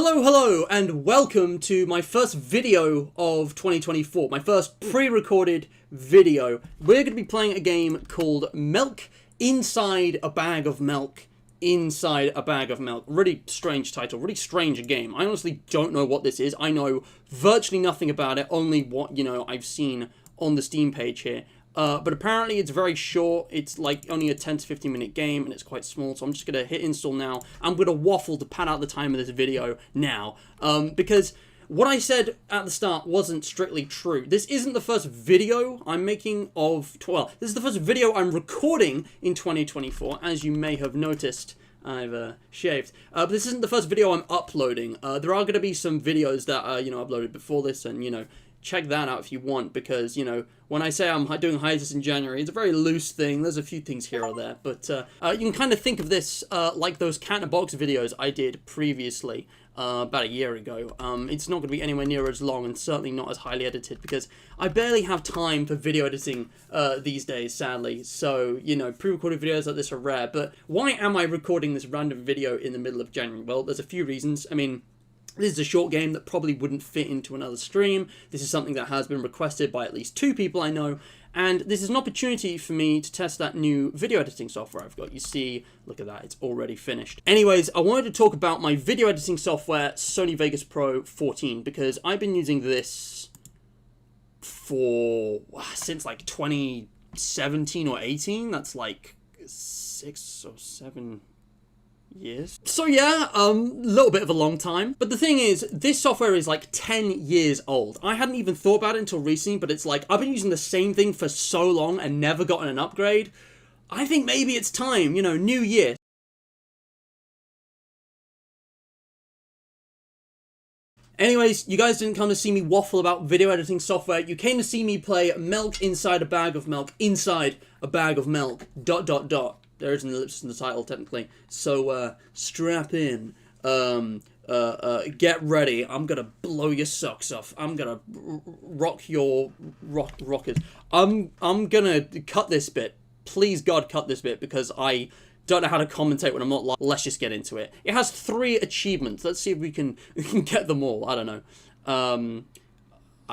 Hello, and welcome to my first video of 2024, my first pre-recorded video. We're going to be playing a game called Milk Inside a Bag of Milk. Inside a Bag of Milk. Really strange title, really strange game. I honestly don't know what this is. I know virtually nothing about it, only what, I've seen on the Steam page here. But apparently it's very short. It's like only a 10 to 15 minute game and it's quite small. So I'm just going to hit install now. I'm going to waffle to pad out the time of this video now. Because what I said at the start wasn't strictly true. This isn't the first video I'm making of... Well, this is the first video I'm recording in 2024. As you may have noticed, I've shaved. But this isn't the first video I'm uploading. There are going to be some videos that, uploaded before this and, check that out if you want, because, when I say I'm doing hiatus in January, it's a very loose thing. There's a few things here or there, but you can kind of think of this like those Cat in a Box videos I did previously, about a year ago. It's not going to be anywhere near as long and certainly not as highly edited, because I barely have time for video editing these days, sadly. So, pre-recorded videos like this are rare, but why am I recording this random video in the middle of January? Well, there's a few reasons. I mean, this is a short game that probably wouldn't fit into another stream. This is something that has been requested by at least 2 people I know. And this is an opportunity for me to test that new video editing software I've got. You see, look at that, it's already finished. Anyways, I wanted to talk about my video editing software, Sony Vegas Pro 14, because I've been using this since like 2017 or 18. That's like 6 or 7 years. So yeah, little bit of a long time. But the thing is, this software is like 10 years old. I hadn't even thought about it until recently, but it's like, I've been using the same thing for so long and never gotten an upgrade. I think maybe it's time, new year. Anyways, you guys didn't come to see me waffle about video editing software. You came to see me play Milk Inside a Bag of Milk. Inside a Bag of Milk. ... There is an ellipsis in the title, technically. So, strap in. Get ready. I'm gonna blow your socks off. I'm gonna rock your rockers. I'm gonna cut this bit. Please, God, cut this bit, because I don't know how to commentate when I'm not live. Let's just get into it. It has 3 achievements. Let's see if we can get them all. I don't know.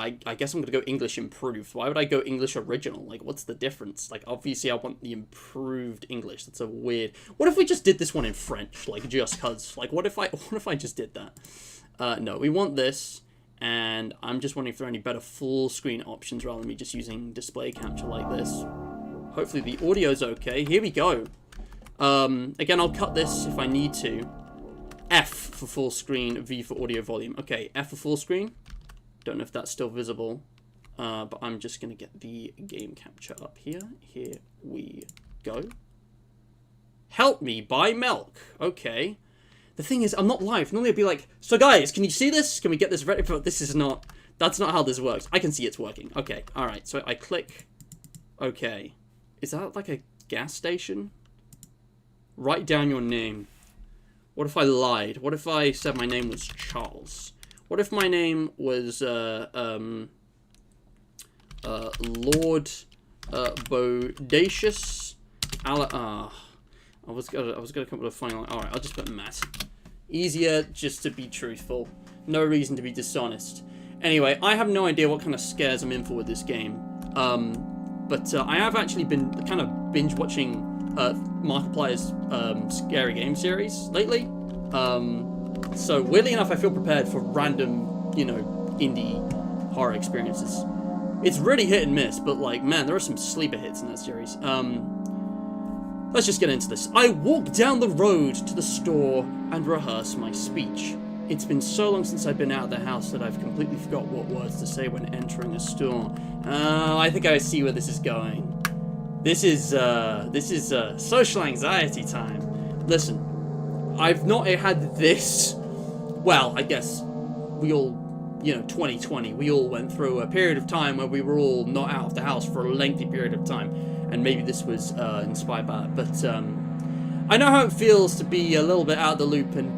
I guess I'm going to go English improved. Why would I go English original? Like, what's the difference? Like, obviously I want the improved English. That's a weird... What if we just did this one in French? Like, just cuz. Like, what if I just did that? No, we want this. And I'm just wondering if there are any better full screen options rather than me just using display capture like this. Hopefully the audio's okay. Here we go. Again, I'll cut this if I need to. F for full screen, V for audio volume. Okay, F for full screen. Don't know if that's still visible, but I'm just going to get the game capture up here. Here we go. Help me buy milk. Okay. The thing is, I'm not live. Normally I'd be like, so guys, can you see this? Can we get this ready? But this is not, that's not how this works. I can see it's working. Okay, alright. So I click, okay. Is that like a gas station? Write down your name. What if I lied? What if I said my name was Charles? What if my name was Lord Bodacious? I was gonna come up with a funny line. All right, I'll just put Matt. Easier just to be truthful. No reason to be dishonest. Anyway, I have no idea what kind of scares I'm in for with this game. But I have actually been kind of binge watching Markiplier's scary game series lately. So, weirdly enough, I feel prepared for random, indie horror experiences. It's really hit and miss, but, like, man, there are some sleeper hits in that series. Let's just get into this. I walk down the road to the store and rehearse my speech. It's been so long since I've been out of the house that I've completely forgot what words to say when entering a store. I think I see where this is going. This is social anxiety time. Listen. I've not had this, well, I guess we all, 2020, we all went through a period of time where we were all not out of the house for a lengthy period of time, and maybe this was inspired by it, but I know how it feels to be a little bit out of the loop and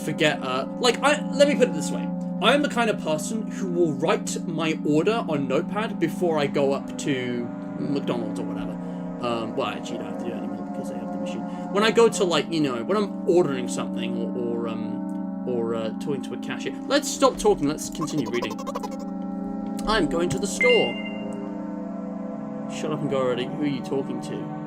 forget, let me put it this way. I am the kind of person who will write my order on Notepad before I go up to McDonald's or whatever. Well, actually, you don't have to do it anymore because I have the machine. When I go to, like, when I'm ordering something or talking to a cashier. Let's stop talking. Let's continue reading. I'm going to the store. Shut up and go already. Who are you talking to?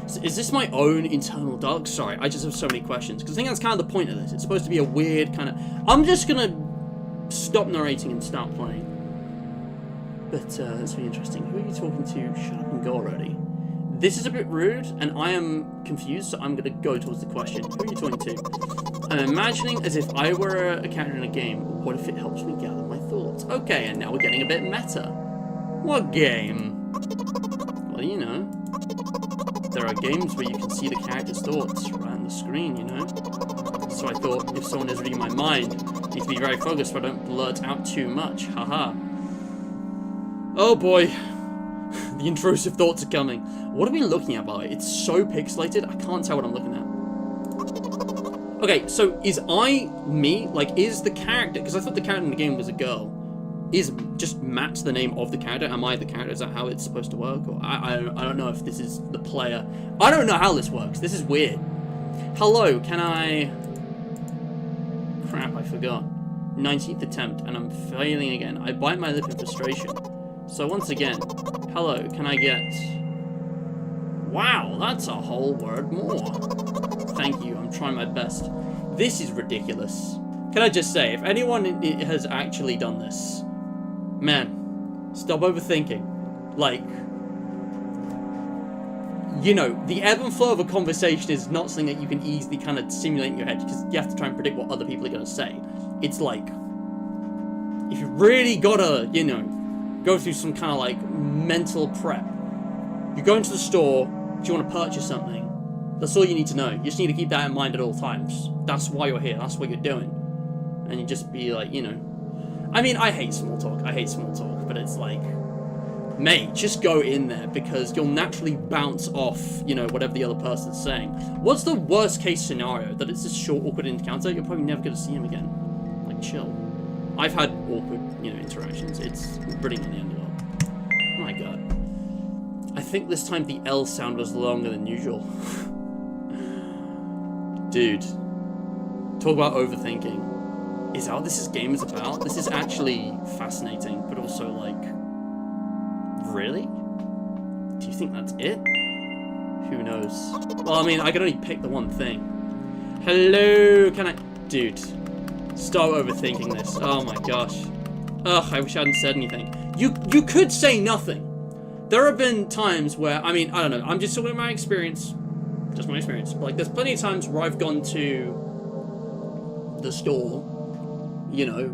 So is this my own internal dialogue? Sorry, I just have so many questions. Because I think that's kind of the point of this. It's supposed to be a weird kind of... I'm just going to stop narrating and start playing. But that's really interesting. Who are you talking to? Shut up and go already. This is a bit rude, and I am confused, so I'm going to go towards the question. Who are you talking to? I'm imagining as if I were a character in a game. What if it helps me gather my thoughts? Okay, and now we're getting a bit meta. What game? Well, you know. There are games where you can see the character's thoughts right on the screen, you know? So I thought, if someone is reading my mind, I need to be very focused so I don't blurt out too much. Haha. Oh boy. The intrusive thoughts are coming. What are we looking at, by the way? It's so pixelated, I can't tell what I'm looking at. Okay, so is me? Like, is the character... Because I thought the character in the game was a girl. Is just Matt the name of the character? Am I the character? Is that how it's supposed to work? Or I don't know if this is the player. I don't know how this works. This is weird. Hello, can I... Crap, I forgot. 19th attempt, and I'm failing again. I bite my lip in frustration. So once again, hello, can I get... Wow, that's a whole word more. Thank you, I'm trying my best. This is ridiculous. Can I just say, if anyone has actually done this, man, stop overthinking. Like, you know, the ebb and flow of a conversation is not something that you can easily kind of simulate in your head, because you have to try and predict what other people are going to say. It's like, if you really gotta, you know, go through some kind of like mental prep. You go into the store, do you want to purchase something? That's all you need to know. You just need to keep that in mind at all times. That's why you're here, that's what you're doing. And you just be like, you know. I mean, I hate small talk, but it's like, mate, just go in there, because you'll naturally bounce off, you know, whatever the other person's saying. What's the worst case scenario? That it's this short, awkward encounter? You're probably never going to see him again. Like, chill. I've had awkward, you know, interactions. It's brilliant in the end of the world. My god. I think this time the L sound was longer than usual. Dude. Talk about overthinking. Is that what this game is about? This is actually fascinating, but also like... Really? Do you think that's it? Who knows? Well, I mean, I can only pick the one thing. Hello, can I... Dude. Stop overthinking this. Oh my gosh. Ugh, I wish I hadn't said anything. You could say nothing. There have been times where, I mean, I don't know, I'm just talking about my experience. Just my experience. But, like, there's plenty of times where I've gone to the store, you know,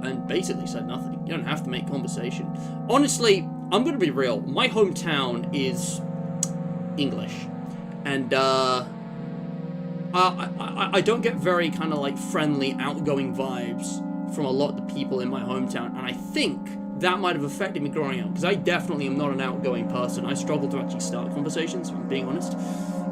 and basically said nothing. You don't have to make conversation. Honestly, I'm going to be real. My hometown is English. And, I don't get very kind of like friendly, outgoing vibes from a lot of the people in my hometown, and I think that might have affected me growing up, because I definitely am not an outgoing person. I struggle to actually start conversations, if I'm being honest.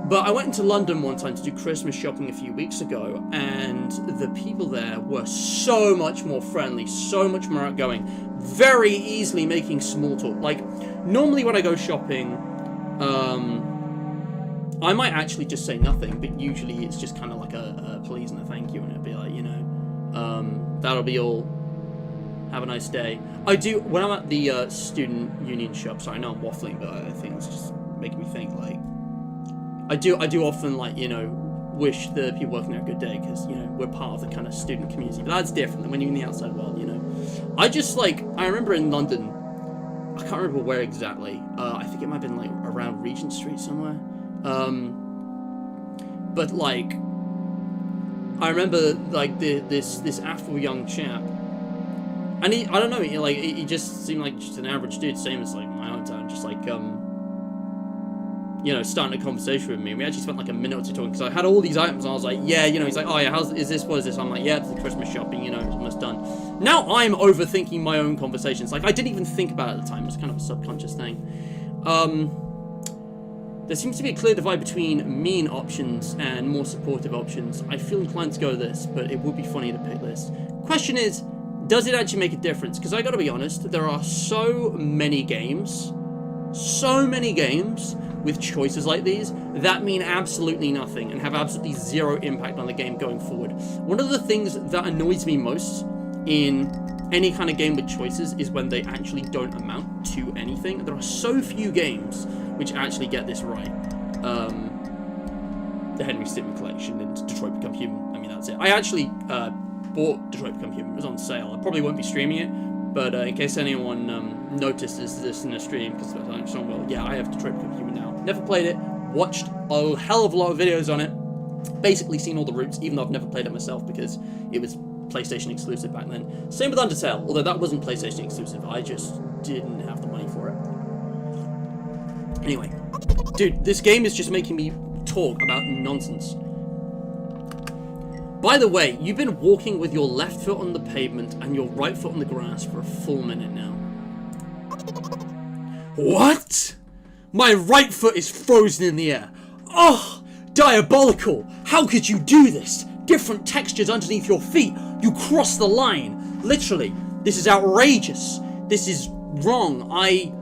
But I went into London one time to do Christmas shopping a few weeks ago, and the people there were so much more friendly, so much more outgoing, very easily making small talk. Like, normally when I go shopping, I might actually just say nothing, but usually it's just kind of like a please and a thank you, and it'll be like, you know, that'll be all. Have a nice day. I do, when I'm at the student union shop, sorry, I know I'm waffling, but I think it's just making me think, like, I do often, like, you know, wish the people working there a good day, because, you know, we're part of the kind of student community, but that's different than when you're in the outside world, you know. I just, like, I remember in London, I can't remember where exactly, I think it might have been, like, around Regent Street somewhere. But like, I remember like this affable young chap, and I don't know, he just seemed like just an average dude, same as like my own town, just like you know, starting a conversation with me. We actually spent like a minute or two talking, because I had all these items, and I was like, yeah, you know, he's like, oh yeah, what is this? I'm like, yeah, it's the Christmas shopping, you know, it's almost done. Now I'm overthinking my own conversations. Like, I didn't even think about it at the time. It was kind of a subconscious thing. There seems to be a clear divide between mean options and more supportive options. I feel inclined to go this, but it would be funny to pick this. Question is, does it actually make a difference? Because I gotta be honest, there are so many games so many games with choices like these that mean absolutely nothing and have absolutely zero impact on the game going forward. One of the things that annoys me most in any kind of game with choices is when they actually don't amount to anything. There are so few games which actually get this right. The Henry Stickmin collection and Detroit Become Human. I mean, that's it. I actually bought Detroit Become Human. It was on sale. I probably won't be streaming it, but in case anyone notices this in a stream, because I'm so well, yeah, I have Detroit Become Human now. Never played it. Watched a hell of a lot of videos on it. Basically seen all the routes, even though I've never played it myself because it was PlayStation exclusive back then. Same with Undertale, although that wasn't PlayStation exclusive. I just didn't have the money for it. Anyway, dude, this game is just making me talk about nonsense. By the way, you've been walking with your left foot on the pavement and your right foot on the grass for a full minute now. What? My right foot is frozen in the air. Oh, diabolical. How could you do this? Different textures underneath your feet. You crossed the line. Literally, this is outrageous. This is wrong. I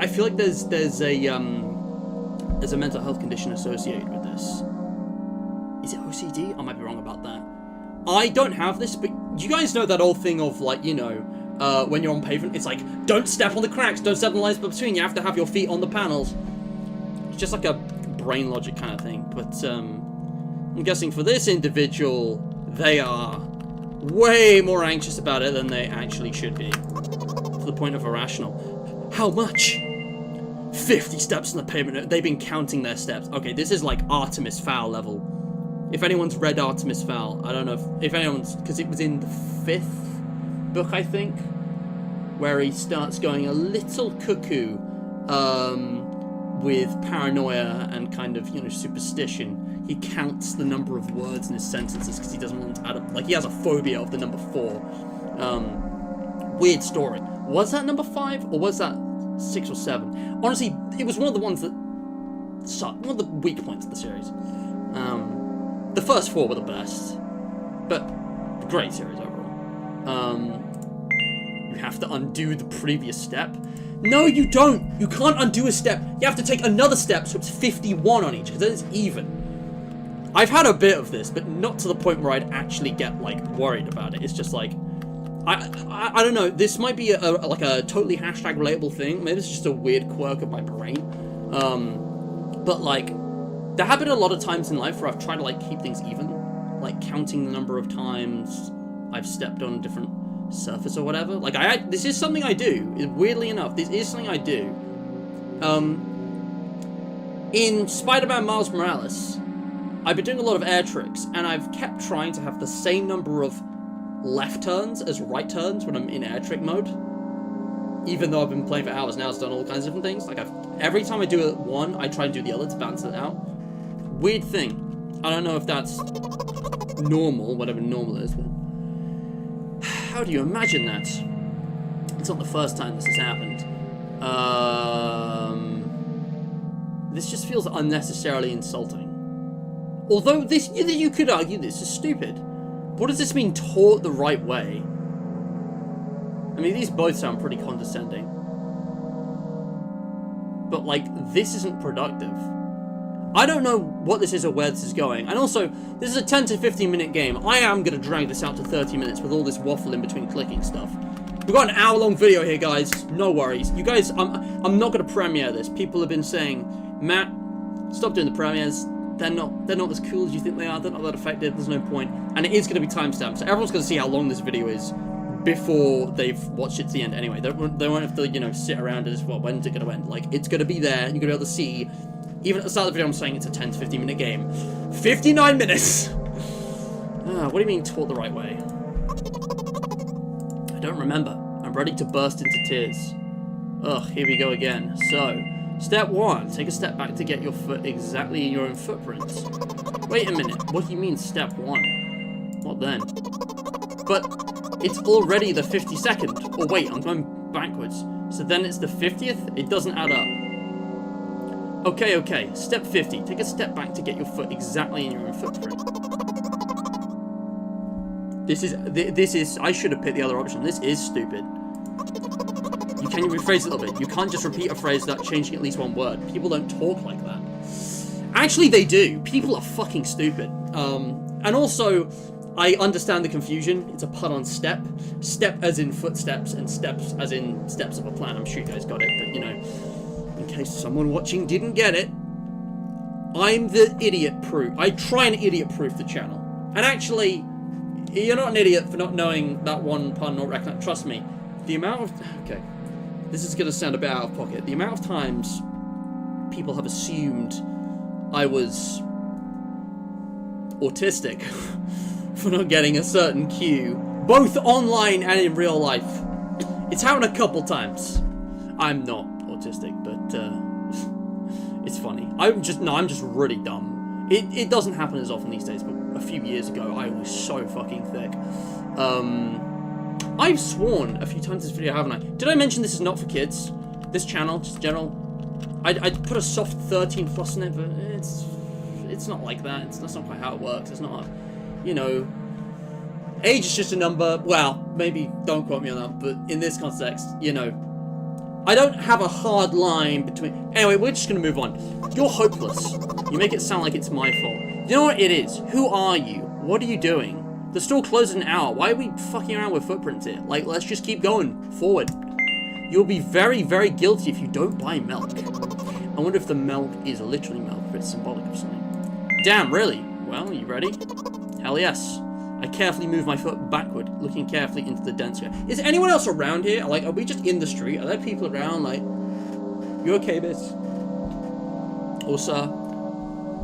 feel like there's a mental health condition associated with this. Is it OCD? I might be wrong about that. I don't have this, but you guys know that old thing of, like, you know, when you're on pavement, it's like, don't step on the cracks, don't step on the lines between, you have to have your feet on the panels. It's just like a brain logic kind of thing, but I'm guessing for this individual, they are way more anxious about it than they actually should be, to the point of irrational. How much? 50 steps on the pavement. They've been counting their steps. Okay, this is like Artemis Fowl level. If anyone's read Artemis Fowl, I don't know if anyone's, because it was in the 5th book, I think, where he starts going a little cuckoo with paranoia and kind of, you know, superstition. He counts the number of words in his sentences because he doesn't want to add up. Like, he has a phobia of the number 4. Weird story. Was that number 5 or was that 6 or 7? Honestly, it was one of the ones that sucked. One of the weak points of the series. The first 4 were the best, but great series overall. You have to undo the previous step. No, you don't. You can't undo a step. You have to take another step, so it's 51 on each, because then it's even. I've had a bit of this, but not to the point where I'd actually get, like, worried about it. It's just like, I don't know. This might be like a totally hashtag relatable thing. Maybe it's just a weird quirk of my brain. But like, there have been a lot of times in life where I've tried to like keep things even, like counting the number of times I've stepped on a different surface or whatever. Like this is something I do. Weirdly enough, this is something I do. In Spider-Man Miles Morales, I've been doing a lot of air tricks, and I've kept trying to have the same number of left turns as right turns when I'm in air trick mode. Even though I've been playing for hours now, it's done all kinds of different things. Like, every time I do one, I try and do the other to balance it out. Weird thing. I don't know if that's normal, whatever normal is, but how do you imagine that? It's not the first time this has happened. This just feels unnecessarily insulting. Although you could argue this is stupid. What does this mean, taught the right way? I mean, these both sound pretty condescending. But, like, this isn't productive. I don't know what this is or where this is going. And also, this is a 10 to 15 minute game. I am going to drag this out to 30 minutes with all this waffle in between clicking stuff. We've got an hour-long video here, guys. No worries. You guys, I'm not going to premiere this. People have been saying, Matt, stop doing the premieres. They're not as cool as you think they are. They're not that effective. There's no point. And it is going to be timestamped, so everyone's going to see how long this video is before they've watched it to the end anyway. They won't have to, you know, sit around and just, well, when's it going to end? Like, it's going to be there, and you're going to be able to see. Even at the start of the video, I'm saying it's a 10 to 15 minute game. 59 minutes! What do you mean, taught the right way? I don't remember. I'm ready to burst into tears. Ugh, here we go again. So, step 1. Take a step back to get your foot exactly in your own footprints. Wait a minute. What do you mean, step 1? What then? But it's already the 52nd. Oh, wait, I'm going backwards. So then it's the 50th? It doesn't add up. Okay. Step 50. Take a step back to get your foot exactly in your own footprint. This is, I should have picked the other option. This is stupid. Can you rephrase it a little bit? You can't just repeat a phrase without changing at least one word. People don't talk like that. Actually, they do. People are fucking stupid. And also, I understand the confusion. It's a pun on step. Step as in footsteps, and steps as in steps of a plan. I'm sure you guys got it, but you know, in case someone watching didn't get it, I'm the idiot proof. I try and idiot proof the channel. And actually, you're not an idiot for not knowing that one pun or recognize. Trust me, the amount of... Okay, this is going to sound a bit out of pocket. The amount of times people have assumed I was autistic for not getting a certain cue, both online and in real life. It's happened a couple times. I'm not autistic, but it's funny. I'm just really dumb. It doesn't happen as often these days, but a few years ago I was so fucking thick. I've sworn a few times in this video, haven't I? Did I mention this is not for kids? This channel, just general. I'd put a soft 13 plus in it, but it's not like that. That's not quite how it works. It's not, you know, age is just a number. Well, maybe don't quote me on that, but in this context, you know, I don't have a hard line between... Anyway, we're just gonna move on. You're hopeless. You make it sound like it's my fault. You know what it is? Who are you? What are you doing? The store closed in an hour. Why are we fucking around with footprints here? Like, let's just keep going forward. You'll be very, very guilty if you don't buy milk. I wonder if the milk is literally milk, but it's symbolic of something. Damn, really? Well, are you ready? Hell yes. I carefully move my foot backward, looking carefully into the dense air. Is anyone else around here? Like, are we just in the street? Are there people around? Like, you okay, miss? Or sir?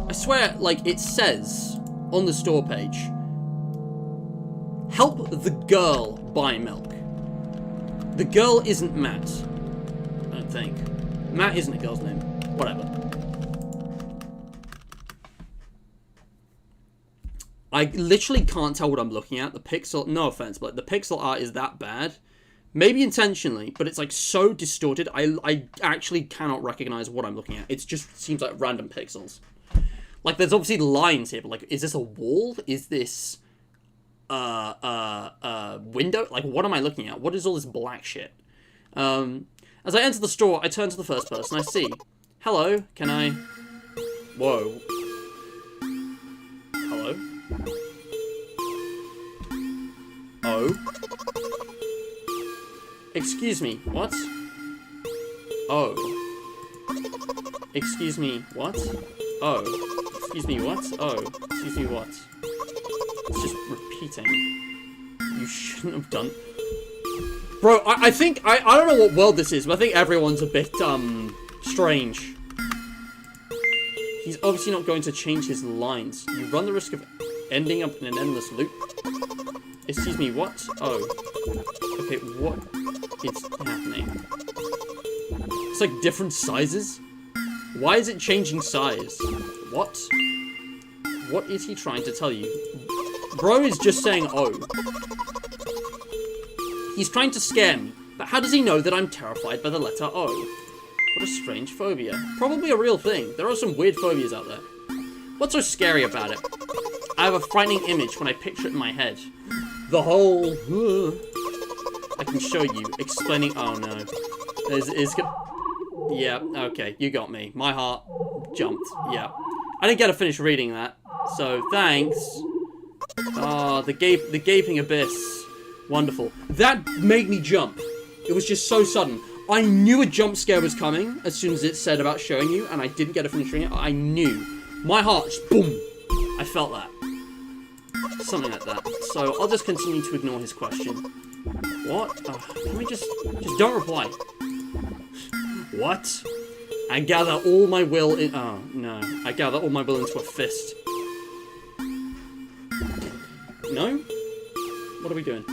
I swear, like, it says on the store page, help the girl buy milk. The girl isn't Matt, I don't think. Matt isn't a girl's name. Whatever. I literally can't tell what I'm looking at. The pixel, no offense, but the pixel art is that bad. Maybe intentionally, but it's like so distorted, I actually cannot recognize what I'm looking at. It just seems like random pixels. Like, there's obviously lines here, but like, is this a wall? Is this window? Like, what am I looking at? What is all this black shit? As I enter the store, I turn to the first person I see. Hello, can I... Whoa. Hello? Oh? Excuse me, what? Oh. Excuse me, what? Oh. Excuse me, what? Oh. Excuse me, what? It's just repeating. You shouldn't have done... Bro, I think... I don't know what world this is, but I think everyone's a bit, strange. He's obviously not going to change his lines. You run the risk of ending up in an endless loop. Excuse me, what? Oh. Okay, what is happening? It's like different sizes? Why is it changing size? What? What is he trying to tell you? Bro is just saying, oh. He's trying to scare me, but how does he know that I'm terrified by the letter O? What a strange phobia. Probably a real thing. There are some weird phobias out there. What's so scary about it? I have a frightening image when I picture it in my head. The whole... I can show you. Explaining... Oh, no. Yeah, okay. You got me. My heart jumped. Yeah. I didn't get to finish reading that. So, thanks. Oh, the gaping abyss. Wonderful. That made me jump. It was just so sudden. I knew a jump scare was coming as soon as it said about showing you, and I didn't get to finish reading it. I knew. My heart just boom. I felt that. Something like that. So I'll just continue to ignore his question. What? Can we just don't reply. What? I gather all my will in... Oh, no. I gather all my will into a fist. No? What are we doing?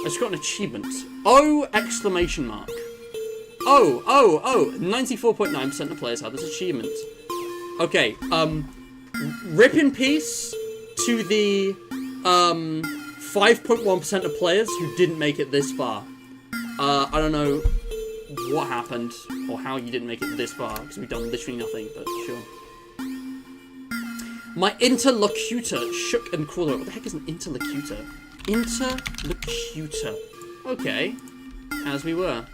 I just got an achievement. Oh! Exclamation mark. Oh! 94.9% of players have this achievement. Okay, rip in peace to the, 5.1% of players who didn't make it this far. I don't know what happened, or how you didn't make it this far, because we've done literally nothing, but sure. My interlocutor shook and crawled. What the heck is an interlocutor? Interlocutor. Okay. As we were.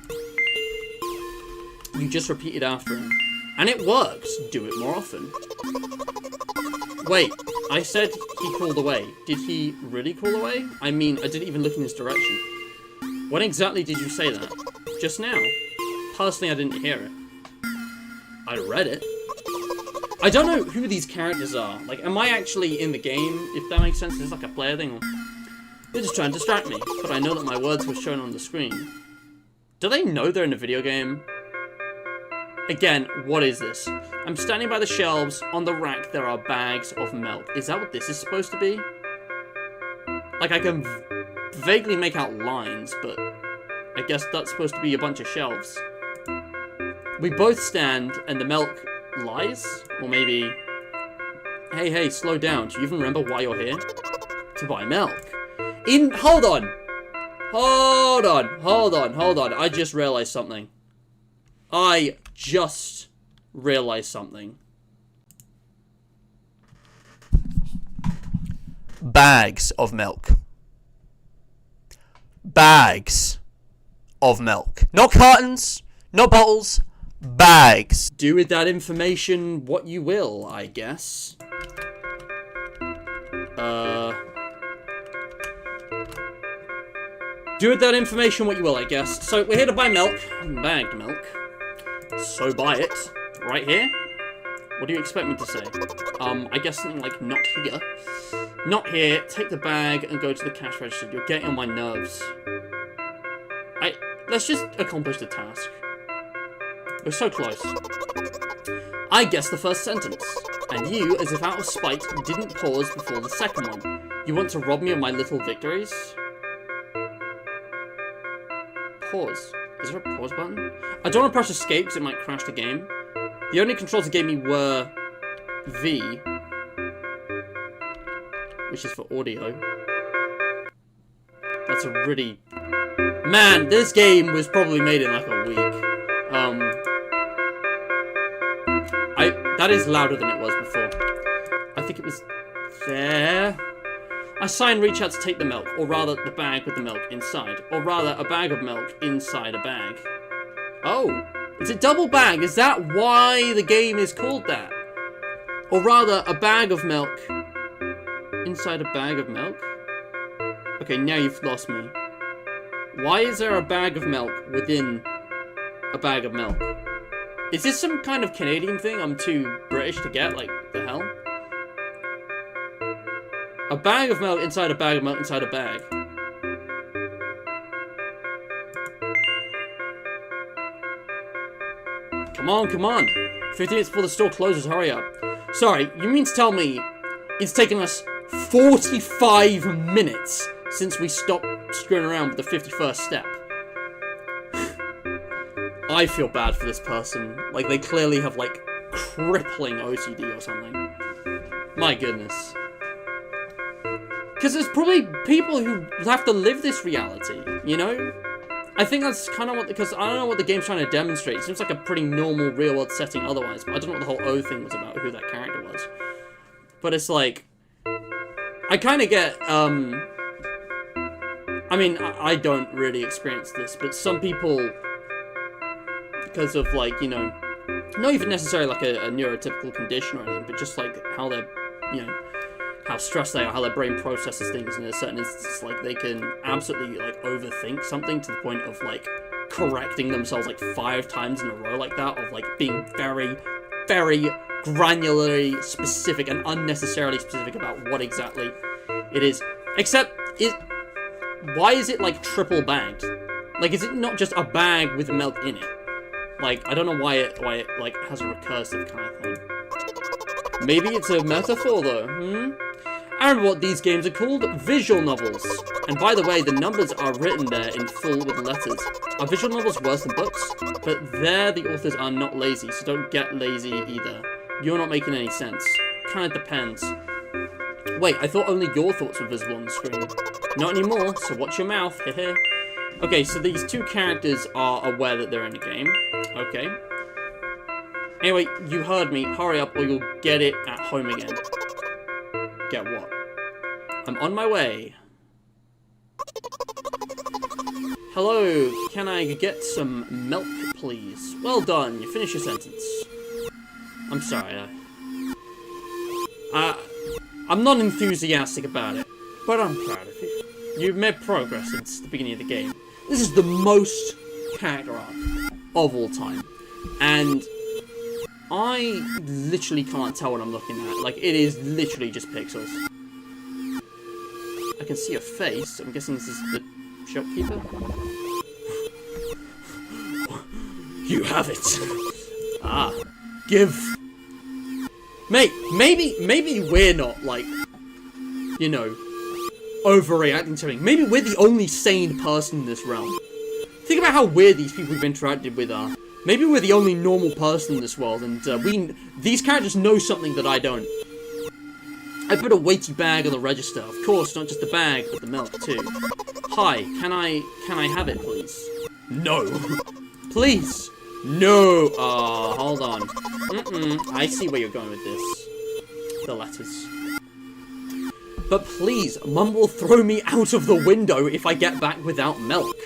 You just repeated after him. And it works. Do it more often. Wait, I said he crawled away. Did he really crawl away? I mean, I didn't even look in his direction. When exactly did you say that? Just now. Personally, I didn't hear it. I read it. I don't know who these characters are. Like, am I actually in the game? If that makes sense, is this like a player thing? Or... They're just trying to distract me, but I know that my words were shown on the screen. Do they know they're in a video game? Again, what is this? I'm standing by the shelves. On the rack, there are bags of milk. Is that what this is supposed to be? Like, I can vaguely make out lines, but I guess that's supposed to be a bunch of shelves. We both stand, and the milk lies? Or maybe... Hey, slow down. Do you even remember why you're here? To buy milk. Hold on! Hold on. I just realized something. I just realized something. Bags of milk. Bags of milk. Not cartons, not bottles, bags. Do with that information what you will, I guess. Do with that information what you will, I guess. So, we're here to buy milk. Bagged milk. So buy it. Right here? What do you expect me to say? I guess something like not here. Not here. Take the bag and go to the cash register. You're getting on my nerves. Let's just accomplish the task. We're so close. I guessed the first sentence. And you, as if out of spite, didn't pause before the second one. You want to rob me of my little victories? Pause. Is there a pause button? I don't want to press escape because it might crash the game. The only controls it gave me were V, which is for audio. That's a really... Man, this game was probably made in like a week. That is louder than it was before. I think it was there. I saw him reach out to take the milk, or rather the bag with the milk inside. Or rather, a bag of milk inside a bag. Oh, it's a double bag. Is that why the game is called that? Or rather, a bag of milk inside a bag of milk? Okay, now you've lost me. Why is there a bag of milk within a bag of milk? Is this some kind of Canadian thing I'm too British to get? Like, the hell? A bag of milk inside a bag of milk inside a bag. Come on. 15 minutes before the store closes, hurry up. Sorry, you mean to tell me it's taken us 45 minutes since we stopped screwing around with the 51st step? I feel bad for this person. Like, they clearly have, like, crippling OCD or something. My goodness. Because there's probably people who have to live this reality, you know? I think that's kind of what, because I don't know what the game's trying to demonstrate. It seems like a pretty normal real-world setting otherwise, but I don't know what the whole O thing was about, who that character was. But it's like, I kind of get, I mean, I don't really experience this, but some people, because of, like, you know, not even necessarily like a neurotypical condition or anything, but just like how they're, you know, how stressed they are, how their brain processes things in a certain instance, like they can absolutely like overthink something to the point of like correcting themselves like 5 times in a row like that, of like being very, very granularly specific and unnecessarily specific about what exactly it is. Except, why is it like triple bagged? Like, is it not just a bag with milk in it? Like, I don't know why it like has a recursive kind of thing. Maybe it's a metaphor though, I remember what these games are called, visual novels. And by the way, the numbers are written there in full with letters. Are visual novels worse than books? But there the authors are not lazy, so don't get lazy either. You're not making any sense. Kinda depends. Wait, I thought only your thoughts were visible on the screen. Not anymore, so watch your mouth, hehe. Okay, so these two characters are aware that they're in a game. Okay. Anyway, you heard me. Hurry up or you'll get it at home again. Get what? I'm on my way. Hello, can I get some milk, please? Well done, you finish your sentence. I'm sorry, I'm not enthusiastic about it, but I'm proud of you. You've made progress since the beginning of the game. This is the most character arc of all time, and I literally can't tell what I'm looking at. Like, it is literally just pixels. I can see a face. I'm guessing this is the shopkeeper. You have it. Ah, give. Mate, maybe we're not, like, you know, overreacting to something. Maybe we're the only sane person in this realm. Think about how weird these people we've interacted with are. Maybe we're the only normal person in this world, and these characters know something that I don't. I put a weighty bag on the register. Of course, not just the bag, but the milk too. Hi, can I have it, please? No. Please. No. Hold on. I see where you're going with this. The letters. But please, Mum will throw me out of the window if I get back without milk.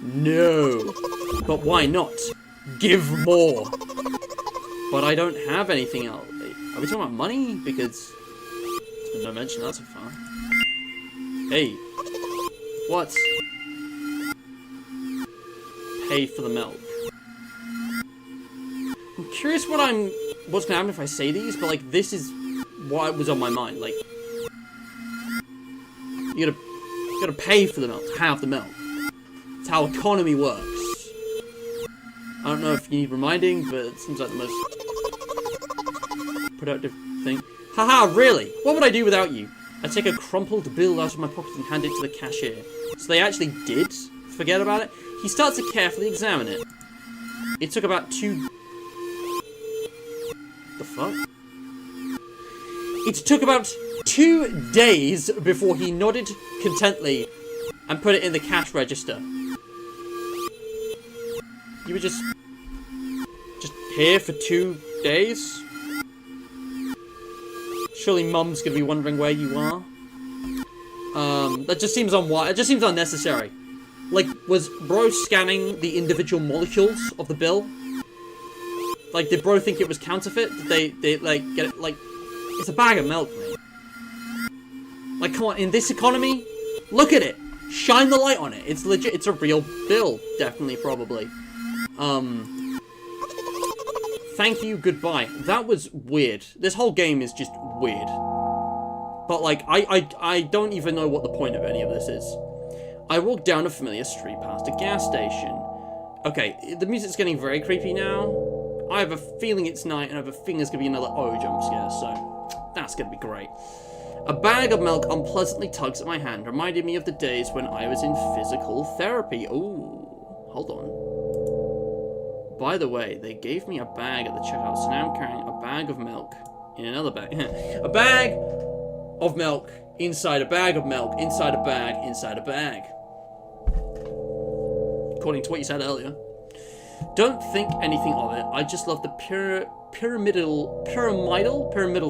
No. But why not? Give more. But I don't have anything else. Are we talking about money? Because there's been no mention of that so far. Hey. What? Pay for the milk. I'm curious what's gonna happen if I say these, but like this is what was on my mind. Like, you gotta pay for the milk to have the milk. It's how economy works. I don't know if you need reminding, but it seems like the most productive thing. Haha, really? What would I do without you? I take a crumpled bill out of my pocket and hand it to the cashier. So they actually did forget about it? He starts to carefully examine it. It took about the fuck? It took about 2 days before he nodded contently and put it in the cash register. You were just here for 2 days? Surely Mum's gonna be wondering where you are. That just seems it just seems unnecessary. Like, was bro scanning the individual molecules of the bill? Like, did bro think it was counterfeit? Did they like, get it, like, it's a bag of milk, mate. Like, come on, in this economy, look at it. Shine the light on it. It's legit, it's a real bill, definitely, probably. Thank you, goodbye. That was weird. This whole game is just weird. But, like, I don't even know what the point of any of this is. I walk down a familiar street past a gas station. Okay, the music's getting very creepy now. I have a feeling it's night, and I have a feeling there's going to be another jump scare, so that's going to be great. A bag of milk unpleasantly tugs at my hand, reminding me of the days when I was in physical therapy. Ooh, hold on. By the way, they gave me a bag at the checkout, so now I'm carrying a bag of milk in another bag. A bag of milk inside a bag of milk inside a bag inside a bag. According to what you said earlier. Don't think anything of it. I just love the pyramidal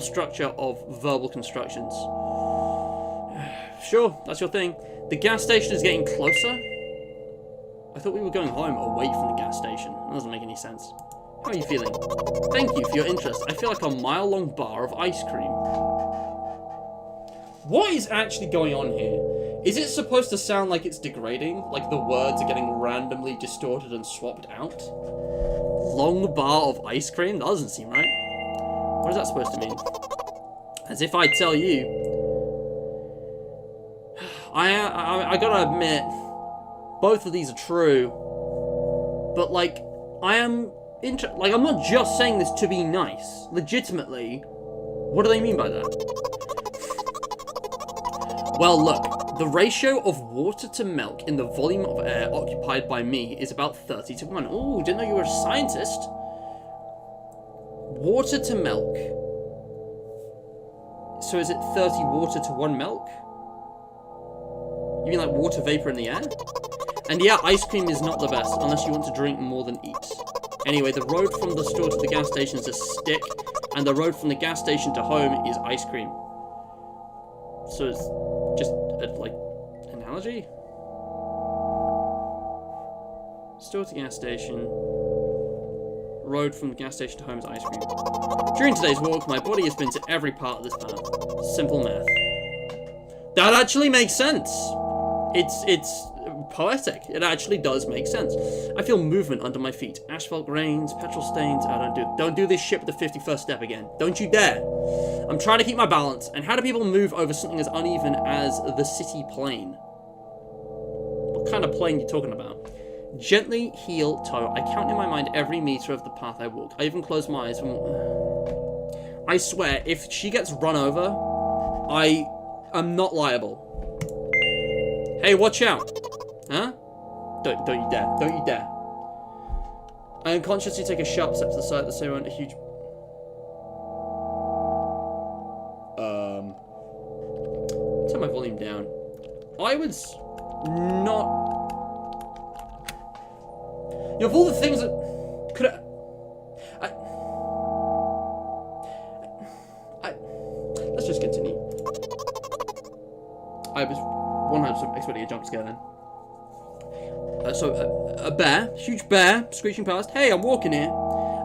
structure of verbal constructions. Sure, that's your thing. The gas station is getting closer. I thought we were going home away from the gas station. That doesn't make any sense. How are you feeling? Thank you for your interest. I feel like a mile-long bar of ice cream. What is actually going on here? Is it supposed to sound like it's degrading? Like the words are getting randomly distorted and swapped out? Long bar of ice cream? That doesn't seem right. What is that supposed to mean? As if I'd tell you. I gotta admit, both of these are true. But like, I'm not just saying this to be nice. Legitimately, what do they mean by that? Well, look, the ratio of water to milk in the volume of air occupied by me is about 30 to 1. Ooh, didn't know you were a scientist. Water to milk. So is it 30 water to 1 milk? You mean like water vapor in the air? And yeah, ice cream is not the best, unless you want to drink more than eat. Anyway, the road from the store to the gas station is a stick, and the road from the gas station to home is ice cream. So it's just a, like, analogy? Store to gas station. Road from the gas station to home is ice cream. During today's walk, my body has been to every part of this path. Simple math. That actually makes sense. It's poetic. It actually does make sense. I feel movement under my feet. Asphalt grains, petrol stains. Oh, don't do this shit with the 51st step again. Don't you dare. I'm trying to keep my balance. And how do people move over something as uneven as the city plane? What kind of plane are you talking about? Gently heel toe. I count in my mind every meter of the path I walk. I even close my eyes when... I swear, if she gets run over, I am not liable. Hey, watch out. Huh? Don't you dare. Don't you dare. I unconsciously take a sharp step to the side at the same moment. A huge... Turn my volume down. I was not... You know, of all the things that could have... Let's just continue. I was 100% expecting a jump scare then. A bear, huge bear, screeching past. Hey, I'm walking here.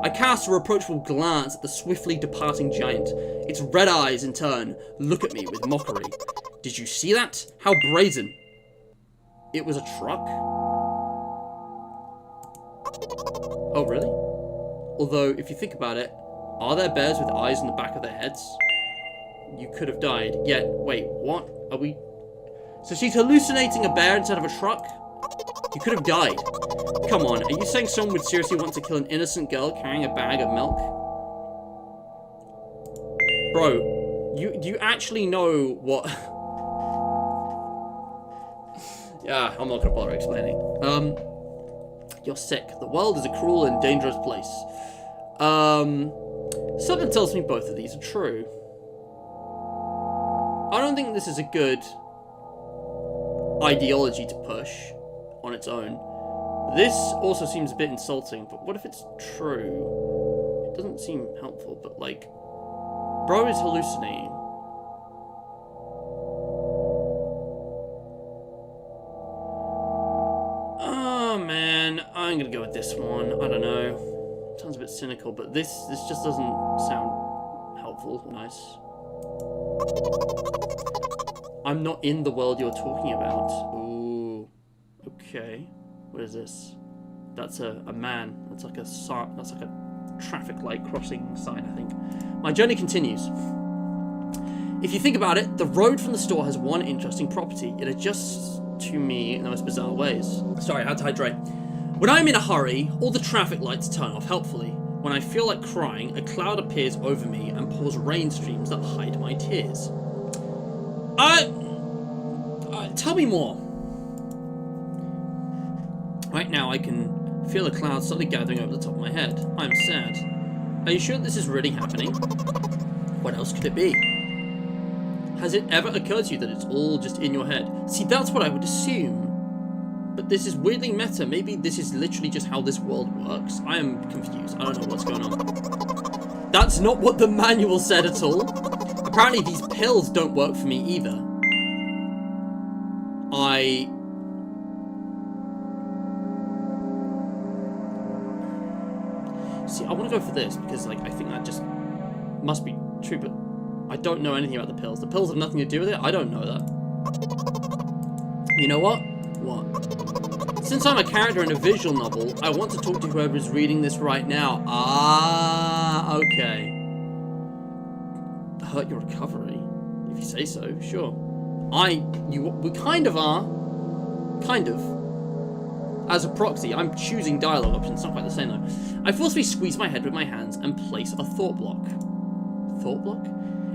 I cast a reproachful glance at the swiftly departing giant. Its red eyes, in turn, look at me with mockery. Did you see that? How brazen. It was a truck? Oh, really? Although, if you think about it, are there bears with eyes on the back of their heads? You could have died. Yet, wait, what? Are we... So she's hallucinating a bear instead of a truck? You could have died. Come on, are you saying someone would seriously want to kill an innocent girl carrying a bag of milk? Bro, do you actually know what... Yeah, I'm not gonna bother explaining. You're sick. The world is a cruel and dangerous place. Something tells me both of these are true. I don't think this is a good ideology to push on its own. This also seems a bit insulting, but what if it's true? It doesn't seem helpful, but like, bro is hallucinating. Oh man, I'm gonna go with this one. I don't know. Sounds a bit cynical, but this just doesn't sound helpful or nice. I'm not in the world you're talking about. Ooh. Okay. What is this? That's a man. That's like a traffic light crossing sign, I think. My journey continues. If you think about it, the road from the store has one interesting property. It adjusts to me in the most bizarre ways. Sorry, I had to hydrate. When I'm in a hurry, all the traffic lights turn off helpfully. When I feel like crying, a cloud appears over me and pours rain streams that hide my tears. Tell me more. Right now I can feel a cloud slowly gathering over the top of my head. I'm sad. Are you sure this is really happening? What else could it be? Has it ever occurred to you that it's all just in your head? See, that's what I would assume. But this is weirdly meta. Maybe this is literally just how this world works. I am confused. I don't know what's going on. That's not what the manual said at all. Apparently these pills don't work for me either. See, I want to go for this because, like, I think that just must be true, but I don't know anything about the pills. The pills have nothing to do with it. I don't know that. You know what? What? Since I'm a character in a visual novel, I want to talk to whoever is reading this right now. Ah, okay. Hurt your recovery, if you say so. Sure. We kind of are. Kind of. As a proxy, I'm choosing dialogue options. It's not quite the same though. I forcefully squeeze my head with my hands and place a thought block. Thought block?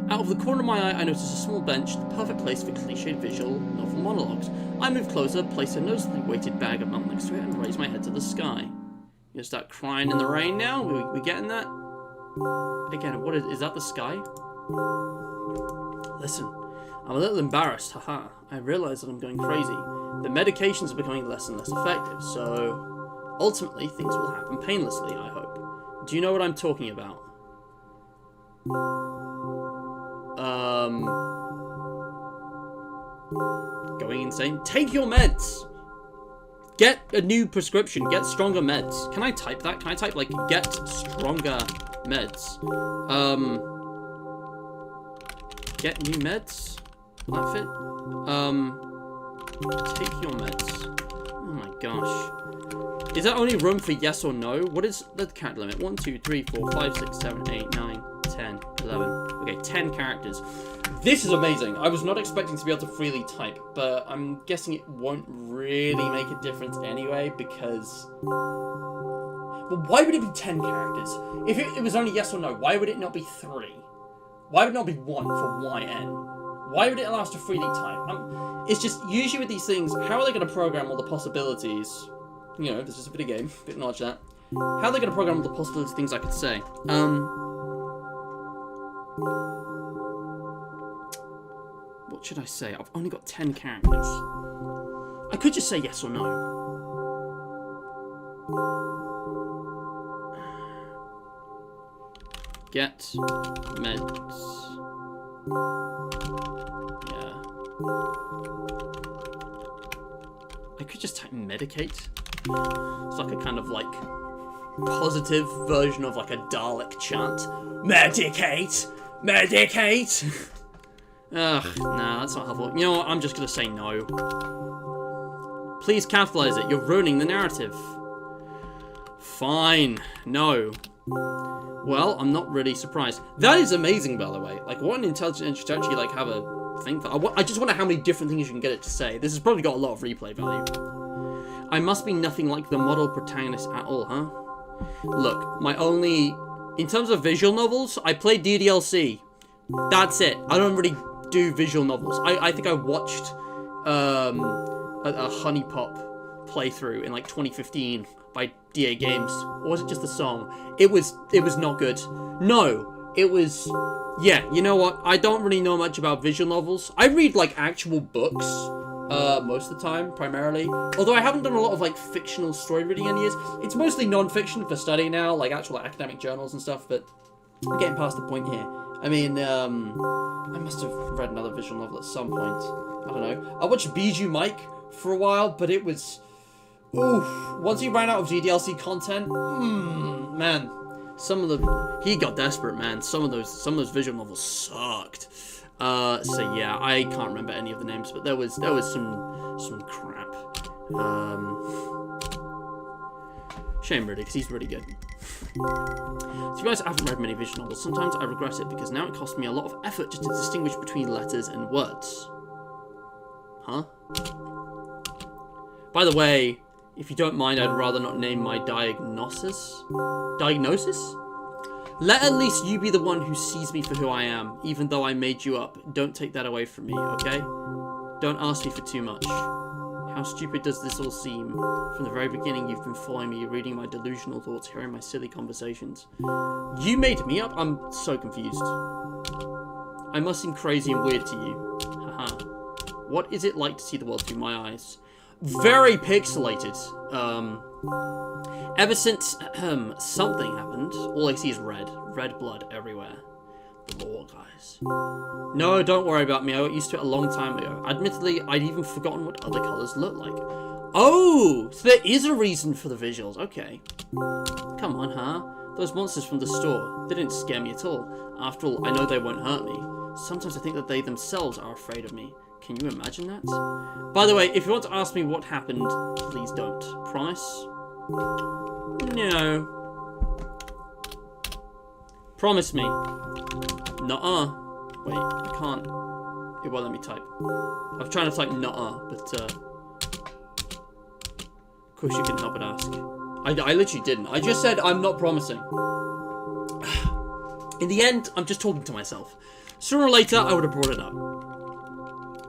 Out of the corner of my eye, I notice a small bench, the perfect place for cliched visual novel monologues. I move closer, place a noticeably weighted bag of milk next to it, and raise my head to the sky. You gonna start crying in the rain now? We getting that? Again, what is that the sky? Listen, I'm a little embarrassed, haha. I realize that I'm going crazy. The medications are becoming less and less effective, so ultimately things will happen painlessly, I hope. Do you know what I'm talking about? Going insane? Take your meds! Get a new prescription. Get stronger meds. Can I type that? Can I type, like, get stronger meds? Get new meds? Will that fit? Take your meds. Oh my gosh. Is that only room for yes or no? What is the character limit? 1, 2, 3, 4, 5, 6, 7, 8, 9, 10, 11. Okay, 10 characters. This is amazing. I was not expecting to be able to freely type, but I'm guessing it won't really make a difference anyway, because... Well, why would it be 10 characters? If it was only yes or no, why would it not be 3? Why would it not be 1 for YN? Why would it allow us to freely type? It's just, usually with these things, how are they going to program all the possibilities? You know, this is a video game, bit knowledge that. How are they going to program all the possibilities things I could say? What should I say? I've only got 10 characters. I could just say yes or no. Get meds. Yeah. I could just type medicate. It's like a kind of like positive version of like a Dalek chant. Medicate! Medicate! Ugh, nah, that's not helpful. You know what? I'm just gonna say no. Please capitalize it. You're ruining the narrative. Fine. No. Well, I'm not really surprised. That is amazing, by the way. Like, what an intelligent entry to actually, like, have a thing for. I just wonder how many different things you can get it to say. This has probably got a lot of replay value. I must be nothing like the model protagonist at all, huh? Look, my only... In terms of visual novels, I played DDLC. That's it. I don't really do visual novels. I think I watched a Honey Pop playthrough in, like, 2015 by DA Games. Or was it just the song? It was not good. No, it was... Yeah, you know what? I don't really know much about visual novels. I read, like, actual books most of the time, primarily. Although I haven't done a lot of, like, fictional story reading in years. It's mostly non-fiction for study now, like actual academic journals and stuff, but I'm getting past the point here. I mean, I must have read another visual novel at some point. I don't know. I watched Bijou Mike for a while, but it was... Oof. Once he ran out of DDLC content, man, some of the... He got desperate, man. Some of those visual novels sucked. So yeah, I can't remember any of the names, but there was some crap. Shame really, because he's really good. To be honest, I haven't read many visual novels. Sometimes I regret it because now it costs me a lot of effort just to distinguish between letters and words. Huh? By the way, if you don't mind, I'd rather not name my diagnosis. Diagnosis? Let at least you be the one who sees me for who I am, even though I made you up. Don't take that away from me, okay? Don't ask me for too much. How stupid does this all seem? From the very beginning, you've been following me, reading my delusional thoughts, hearing my silly conversations. You made me up? I'm so confused. I must seem crazy and weird to you. Haha. What is it like to see the world through my eyes? Very pixelated. Ever since something happened, all I see is red. Red blood everywhere. The law, guys. No, don't worry about me. I got used to it a long time ago. Admittedly, I'd even forgotten what other colours look like. Oh, so there is a reason for the visuals. Okay. Come on, huh? Those monsters from the store, they didn't scare me at all. After all, I know they won't hurt me. Sometimes I think that they themselves are afraid of me. Can you imagine that? By the way, if you want to ask me what happened, please don't. Promise? No. Promise me. Nuh-uh. Wait, I can't. It won't let me type. I was trying to type nuh-uh, but of course you can help but ask. I literally didn't. I just said I'm not promising. In the end, I'm just talking to myself. Sooner or later, I would have brought it up.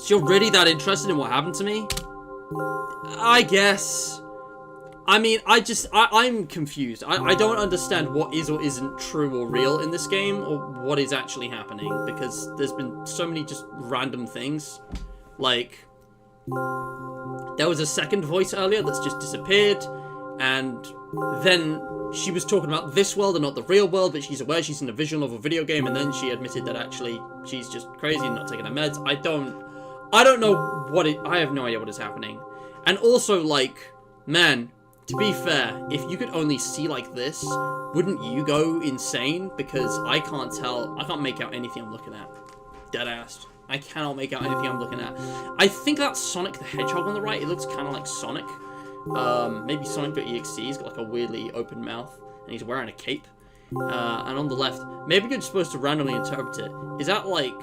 So you're really that interested in what happened to me? I guess. I mean, I'm confused. I don't understand what is or isn't true or real in this game, or what is actually happening, because there's been so many just random things. Like, there was a second voice earlier that's just disappeared, and then she was talking about this world and not the real world, but she's aware she's in a visual novel video game, and then she admitted that actually she's just crazy and not taking her meds. I don't know what I have no idea what is happening. And also, like, Man, to be fair, if you could only see like this, wouldn't you go insane? Because I can't tell. I can't make out anything I'm looking at. Deadass. I cannot make out anything I'm looking at. I think that's Sonic the Hedgehog on the right. It looks kind of like Sonic. Maybe Sonic.exe. He's got like a weirdly open mouth. And he's wearing a cape. And on the left, maybe you're supposed to randomly interpret it. Is that like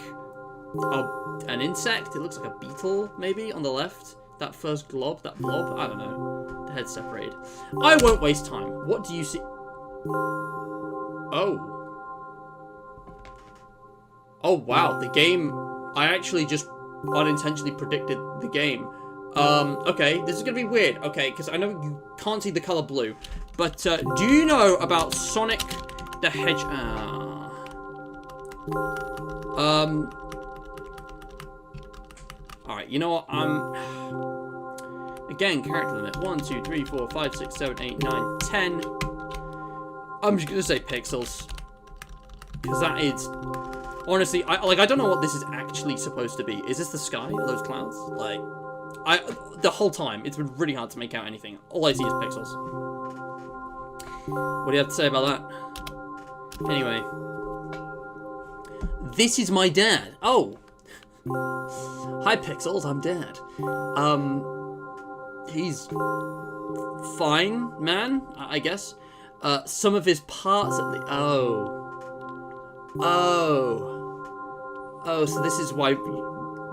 an insect? It looks like a beetle, maybe, on the left. That first glob, that blob, I don't know. The head's separated. I won't waste time. What do you see? Oh. Oh, wow. The game... I actually just unintentionally predicted the game. Okay. This is gonna be weird. Okay, because I know you can't see the color blue. But, do you know about Sonic the Hedgehog? Alright, you know what? Again, character limit. 1, 2, 3, 4, 5, 6, 7, 8, 9, 10. I'm just gonna say pixels. Because that is... Honestly, I don't know what this is actually supposed to be. Is this the sky? Are those clouds? Like... The whole time, it's been really hard to make out anything. All I see is pixels. What do you have to say about that? Anyway. This is my dad. Oh. Hi, Pixels. I'm Dad. He's fine, man, I guess. Some of his parts at the... Oh, so this is why...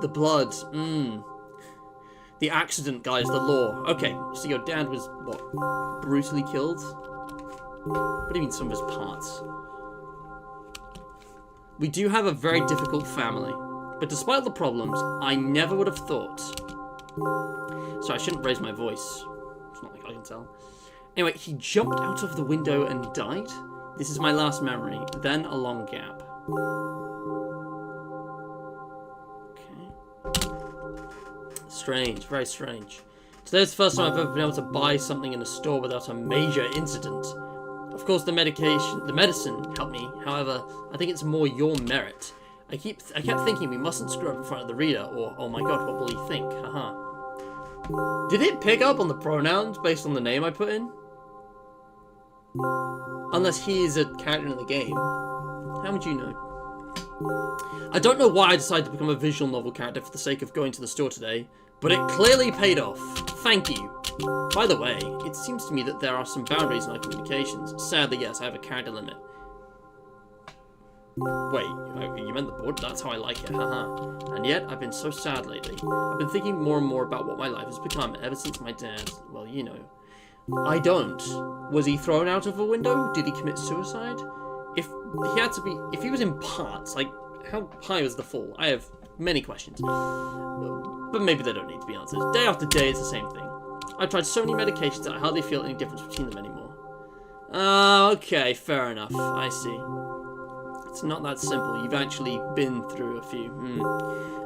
The blood. The accident, guys, the law. Okay, so your dad was, what, brutally killed? What do you mean some of his parts? We do have a very difficult family, but despite the problems, I never would have thought. So I shouldn't raise my voice. It's not like I can tell. Anyway, he jumped out of the window and died? This is my last memory, then a long gap. Strange, very strange. Today's the first time I've ever been able to buy something in a store without a major incident. Of course, the medicine helped me. However, I think it's more your merit. I kept thinking we mustn't screw up in front of the reader, or oh my god, what will he think? Haha. Did it pick up on the pronouns based on the name I put in? Unless he is a character in the game. How would you know? I don't know why I decided to become a visual novel character for the sake of going to the store today, but it clearly paid off. Thank you. By the way, it seems to me that there are some boundaries in our communications. Sadly, yes, I have a character limit. Wait, you meant the board? That's how I like it, haha. And yet, I've been so sad lately. I've been thinking more and more about what my life has become ever since my dad, well, you know. I don't. Was he thrown out of a window? Did he commit suicide? If he was in parts, like, how high was the fall? I have many questions. But maybe they don't need to be answered. Day after day, it's the same thing. I've tried so many medications that I hardly feel any difference between them anymore. Okay, fair enough. I see. It's not that simple. You've actually been through a few.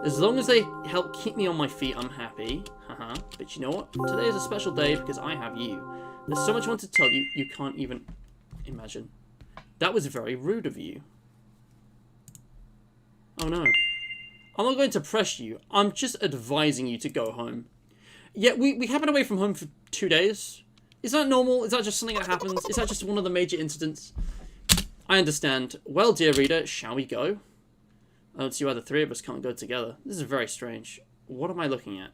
As long as they help keep me on my feet, I'm happy. Haha. But you know what? Today is a special day because I have you. There's so much I want to tell you, you can't even imagine. That was very rude of you. Oh no. I'm not going to press you. I'm just advising you to go home. Yeah, we have been away from home for 2 days. Is that normal? Is that just something that happens? Is that just one of the major incidents? I understand. Well, dear reader, shall we go? I don't see why the three of us can't go together. This is very strange. What am I looking at?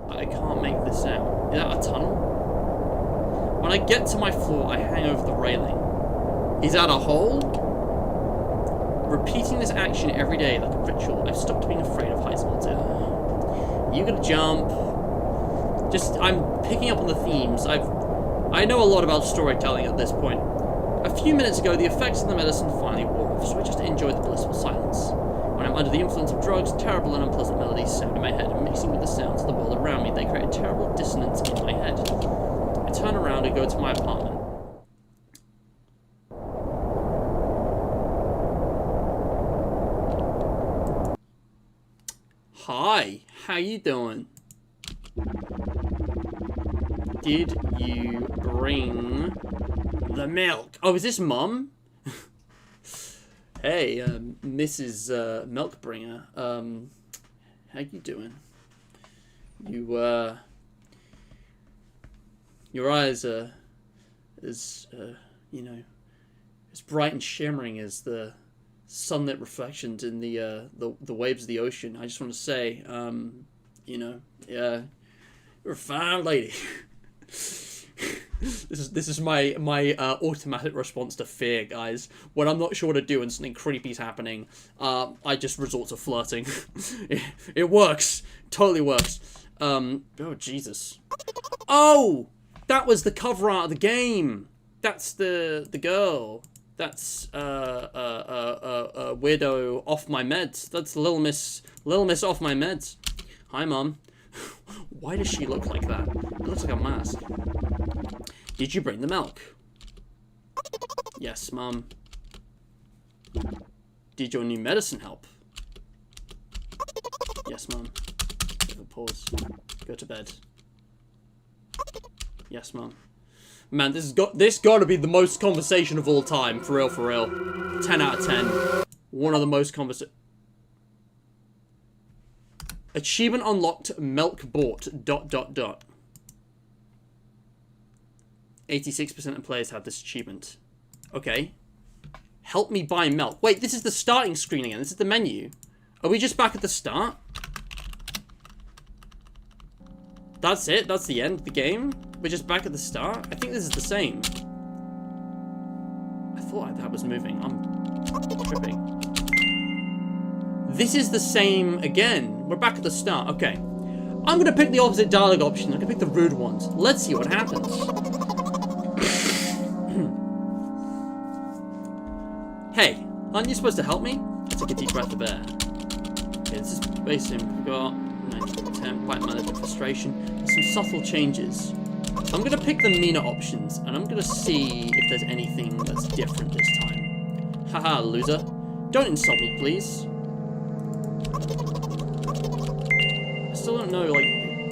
I can't make this out. Is that a tunnel? When I get to my floor, I hang over the railing. Is that a hole? Repeating this action every day like a ritual, I've stopped being afraid of heights altogether. You gotta jump. I'm picking up on the themes. I know a lot about storytelling at this point. A few minutes ago, the effects of the medicine finally wore off, so I just enjoyed the blissful silence. When I'm under the influence of drugs, terrible and unpleasant melodies sound in my head, and mixing with the sounds of the world around me, they create a terrible dissonance in my head. I turn around and go to my apartment. Hi, how you doing? Did you bring the milk? Oh, is this Mum? Hey, Mrs. Milkbringer. How you doing? Your eyes are as, you know, as bright and shimmering as the sunlit reflections in the waves of the ocean. I just want to say, you know, yeah, you're a fine lady. This is my automatic response to fear, guys. When I'm not sure what to do and something creepy's happening, I just resort to flirting. It works. Totally works. Oh, Jesus. Oh! That was the cover art of the game. That's the girl. That's Weirdo Off My Meds. That's Little Miss Off My Meds. Hi, Mom. Why does she look like that? It looks like a mask. Did you bring the milk? Yes, Mom. Did your new medicine help? Yes, Mom. Give a pause. Go to bed. Yes, Mom. Man, this got to be the most conversation of all time. For real, for real. 10 out of 10. One of the most conversation. Achievement unlocked. Milk bought. ... 86% of players have this achievement. Okay. Help me buy milk. Wait, this is the starting screen again. This is the menu. Are we just back at the start? That's it? That's the end of the game? We're just back at the start? I think this is the same. I thought that was moving. I'm tripping. This is the same again. We're back at the start. Okay. I'm gonna pick the opposite dialogue option. I'm gonna pick the rude ones. Let's see what happens. Hey, aren't you supposed to help me? I took a deep breath of air. Okay, this is basically we've got 90%, quiet management, frustration. There's some subtle changes. I'm gonna pick the meaner options, and I'm gonna see if there's anything that's different this time. Haha, loser. Don't insult me, please. I still don't know, like,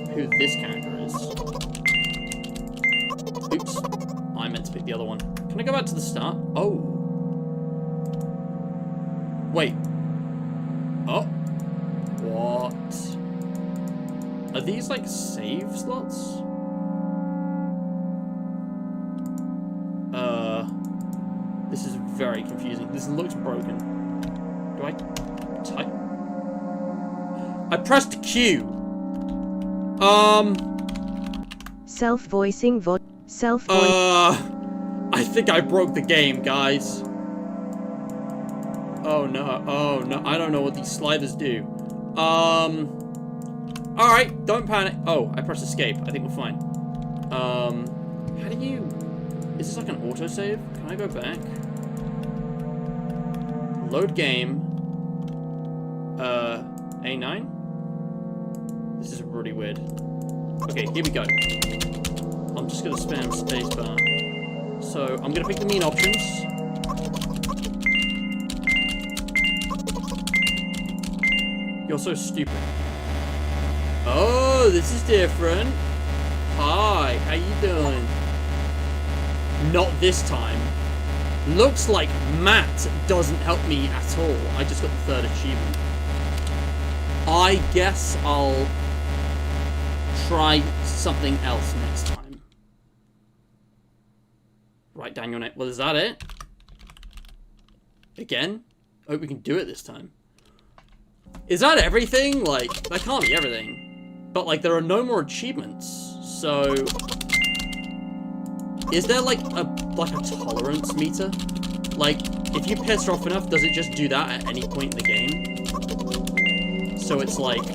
who this character is. Oops. I meant to pick the other one. Can I go back to the start? Oh. Wait. Oh. What? Are these, like, save slots? This is very confusing. This looks broken. Do I type? I pressed Q. Self-voicing I think I broke the game, guys. Oh no, I don't know what these sliders do. Alright, don't panic. Oh, I pressed escape. I think we're fine. How do you... Is this like an autosave? Can I go back? Load game. A9? This is really weird. Okay, here we go. I'm just gonna spam spacebar. So, I'm gonna pick the mean options. You're so stupid. Oh, this is different. Hi, how you doing? Not this time. Looks like Matt doesn't help me at all. I just got the third achievement. I guess I'll try something else next time. Write down your name. Well, is that it? Again? I hope we can do it this time. Is that everything? Like, that can't be everything. But, like, there are no more achievements. So... Is there, like a tolerance meter? Like, if you piss her off enough, does it just do that at any point in the game? So it's like...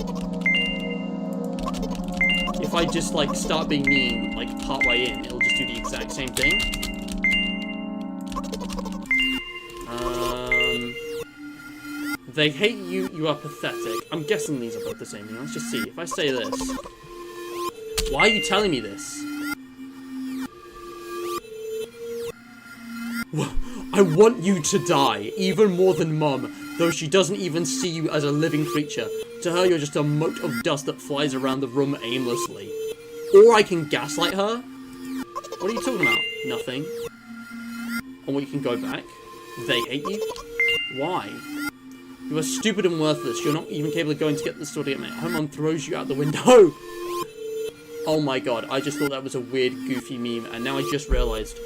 If I just, like, start being mean, like, partway in, it'll just do the exact same thing? They hate you, you are pathetic. I'm guessing these are both the same thing. Let's just see. If I say this... Why are you telling me this? I want you to die, even more than Mum, though she doesn't even see you as a living creature. To her, you're just a mote of dust that flies around the room aimlessly. Or I can gaslight her? What are you talking about? Nothing. Or you can go back? They hate you? Why? You are stupid and worthless. You're not even capable of going to get the store to get me. Her mum throws you out the window. Oh my god, I just thought that was a weird, goofy meme, and now I just realized,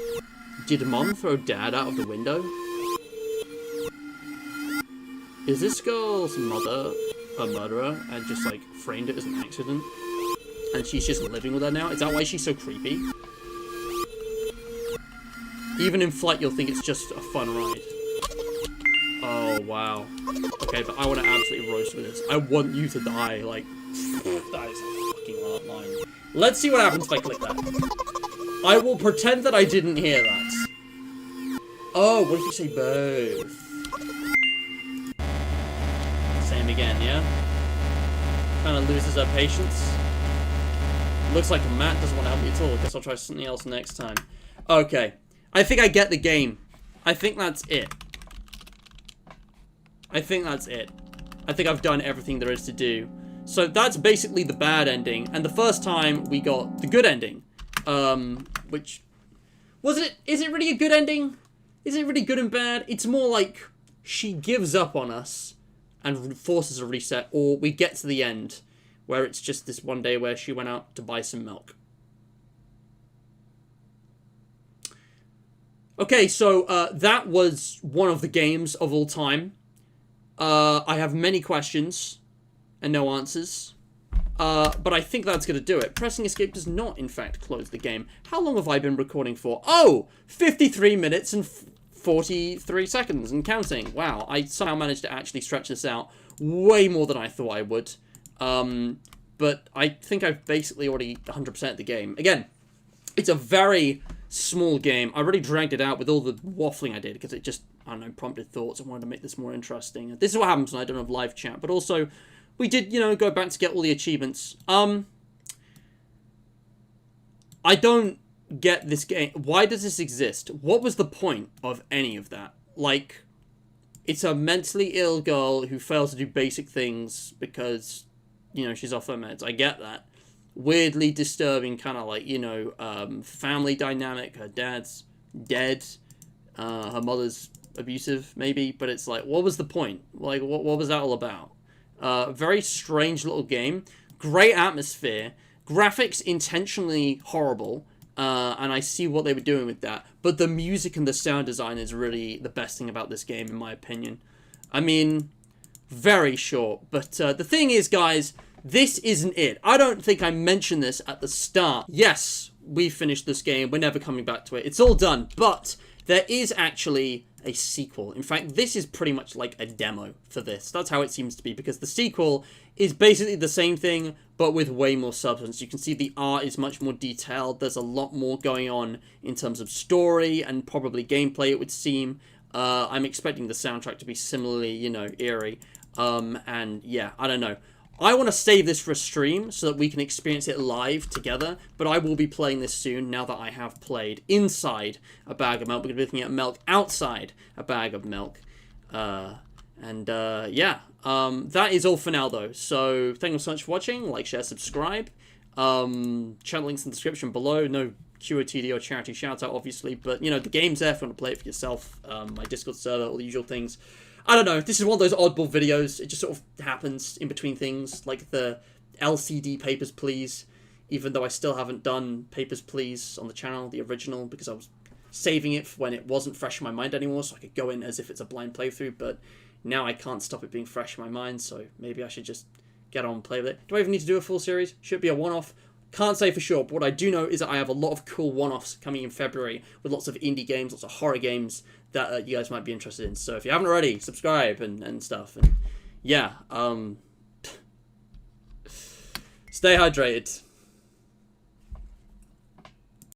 did Mom throw Dad out of the window? Is this girl's mother a murderer and just, like, framed it as an accident? And she's just living with her now? Is that why she's so creepy? Even in flight, you'll think it's just a fun ride. Oh, wow. Okay, but I want to absolutely roast with this. I want you to die, like... That is a fucking hard line. Let's see what happens if I click that. I will pretend that I didn't hear that. Oh, what if you say both? Same again, yeah? Kind of loses her patience. Looks like Matt doesn't want to help me at all. Guess I'll try something else next time. Okay. I think I get the game. I think that's it. I think I've done everything there is to do. So that's basically the bad ending. And the first time we got the good ending. Which... Is it really a good ending? Is it really good and bad? It's more like she gives up on us and forces a reset. Or we get to the end where it's just this one day where she went out to buy some milk. Okay, so that was one of the games of all time. I have many questions and no answers. But I think that's going to do it. Pressing escape does not, in fact, close the game. How long have I been recording for? Oh! 53 minutes and 43 seconds and counting. Wow, I somehow managed to actually stretch this out way more than I thought I would. But I think I've basically already 100%ed the game. Again, it's a very small game. I really dragged it out with all the waffling I did because it just, I don't know, prompted thoughts. I wanted to make this more interesting. This is what happens when I don't have live chat. But also, we did, you know, go back to get all the achievements. I don't get this game. Why does this exist? What was the point of any of that? Like, it's a mentally ill girl who fails to do basic things because, you know, she's off her meds. I get that. Weirdly disturbing kind of like, you know, family dynamic. Her dad's dead. Her mother's abusive, maybe. But it's like, what was the point? Like, what was that all about? Very strange little game. Great atmosphere. Graphics intentionally horrible. And I see what they were doing with that. But the music and the sound design is really the best thing about this game, in my opinion. I mean, very short. But the thing is, guys, this isn't it. I don't think I mentioned this at the start. Yes, we finished this game. We're never coming back to it. It's all done. But there is actually a sequel. In fact, this is pretty much like a demo for this. That's how it seems to be, because the sequel is basically the same thing, but with way more substance. You can see the art is much more detailed. There's a lot more going on in terms of story and probably gameplay, it would seem. I'm expecting the soundtrack to be similarly, you know, eerie. And yeah, I don't know. I want to save this for a stream so that we can experience it live together, but I will be playing this soon now that I have played inside a bag of milk. We're going to be looking at milk outside a bag of milk. Yeah, that is all for now though. So thank you so much for watching. Like, share, subscribe. Channel links in the description below. No QOTD or charity shout out, obviously, but you know, the game's there if you want to play it for yourself. My Discord server, all the usual things. I don't know, this is one of those oddball videos. It just sort of happens in between things, like the LCD Papers, Please, even though I still haven't done Papers, Please on the channel, the original, because I was saving it for when it wasn't fresh in my mind anymore, so I could go in as if it's a blind playthrough, but now I can't stop it being fresh in my mind, so maybe I should just get on and play with it. Do I even need to do a full series? Should be a one-off. Can't say for sure, but what I do know is that I have a lot of cool one-offs coming in February with lots of indie games, lots of horror games that you guys might be interested in. So if you haven't already, subscribe and stuff. And yeah, stay hydrated.